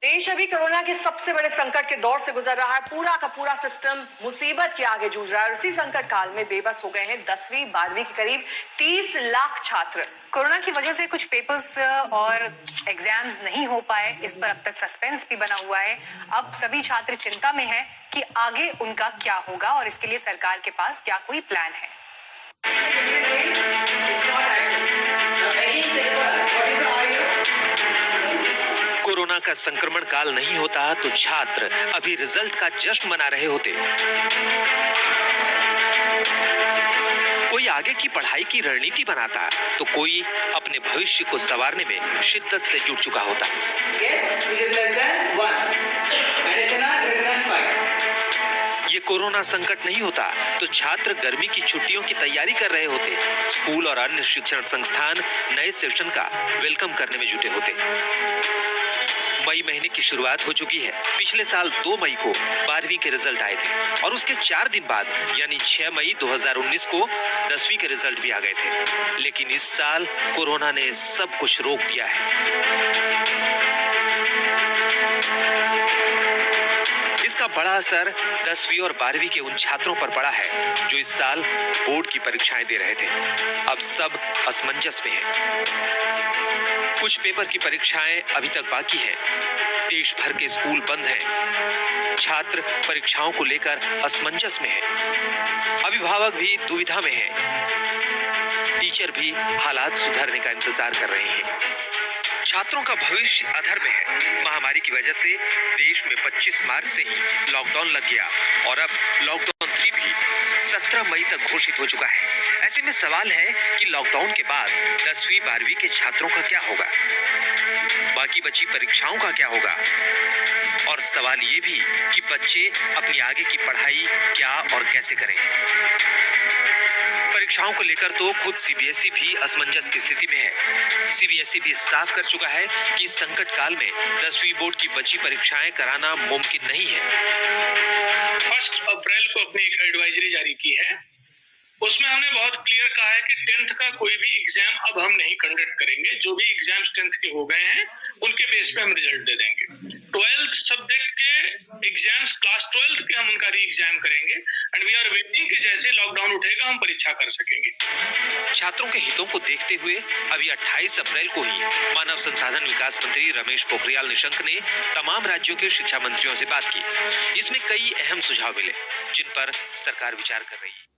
देश अभी कोरोना के सबसे बड़े संकट के दौर से गुजर रहा है। पूरा का पूरा सिस्टम मुसीबत के आगे जूझ रहा है। उसी संकट काल में बेबस हो गए हैं 10वीं 12वीं के करीब 30 लाख छात्र। कोरोना की वजह से कुछ पेपर्स और एग्जाम्स नहीं हो पाए, इस पर अब तक सस्पेंस भी बना हुआ है। अब सभी छात्र चिंता में हैं कि आगे उनका क्या होगा और इसके लिए सरकार के पास क्या कोई प्लान है। कोरोना का संक्रमण काल नहीं होता तो छात्र अभी रिजल्ट का जश्न मना रहे होते। कोई आगे की पढ़ाई की रणनीति बनाता तो कोई अपने भविष्य को संवारने में शिद्दत से जुट चुका होता। ये कोरोना संकट नहीं होता तो छात्र गर्मी की छुट्टियों की तैयारी कर रहे होते। स्कूल और अन्य शिक्षण संस्थान नए सेशन का वेलकम करने में जुटे होते। मई महीने की शुरुआत हो चुकी है। पिछले साल 2 मई को 12वीं के रिजल्ट आए थे और उसके 4 दिन बाद यानी 6 मई 2019 को 10वीं के रिजल्ट भी आ गए थे। लेकिन इस साल कोरोना ने सब कुछ रोक दिया है। इसका बड़ा असर 10वीं और 12वीं के उन छात्रों पर पड़ा है जो इस साल बोर्ड की परीक्षाएं दे रहे थे। अब सब असमंजस में हैं। कुछ पेपर की परीक्षाएं अभी तक बाकी हैं। देश भर के स्कूल बंद हैं। छात्र परीक्षाओं को लेकर असमंजस में हैं। अभिभावक भी दुविधा में हैं। टीचर भी हालात सुधरने का इंतजार कर रहे हैं। छात्रों का भविष्य अधर में है। महामारी की वजह से देश में 25 मार्च से ही लॉकडाउन लग गया और अब लॉकडाउन 3 भी 17 मई तक घोषित हो चुका है। ऐसे में सवाल है कि लॉकडाउन के बाद 10वीं 12वीं के छात्रों का क्या होगा, बाकी बची परीक्षाओं का क्या होगा, और सवाल ये भी कि बच्चे अपनी आगे की पढ़ाई क्या और कैसे करें। परीक्षाओं को लेकर तो खुद सीबीएसई भी असमंजस की स्थिति में है। सीबीएसई भी साफ कर चुका है कि इस संकट काल में 10वीं बोर्ड की बची परीक्षाएं कराना मुमकिन नहीं है। 1 अप्रैल को अपनी एक एडवाइजरी जारी की है। उसमें हमने बहुत क्लियर कहा है कि 10th का कोई भी एग्जाम अब हम नहीं कंडक्ट करेंगे। जो भी एग्जाम्स 10th के हो गए हैं उनके बेस पे हम रिजल्ट दे देंगे। 12th सब्जेक्ट के एग्जाम्स, क्लास 12th के हम उनका री एग्जाम करेंगे एंड वी आर वेटिंग कि जैसे लॉकडाउन उठेगा हम परीक्षा कर सकेंगे। छात्रों के हितों को देखते हुए अभी 28 अप्रैल को ही मानव संसाधन विकास मंत्री रमेश पोखरियाल निशंक ने तमाम राज्यों के शिक्षा मंत्रियों से बात की। इसमें कई अहम सुझाव मिले जिन पर सरकार विचार कर रही है।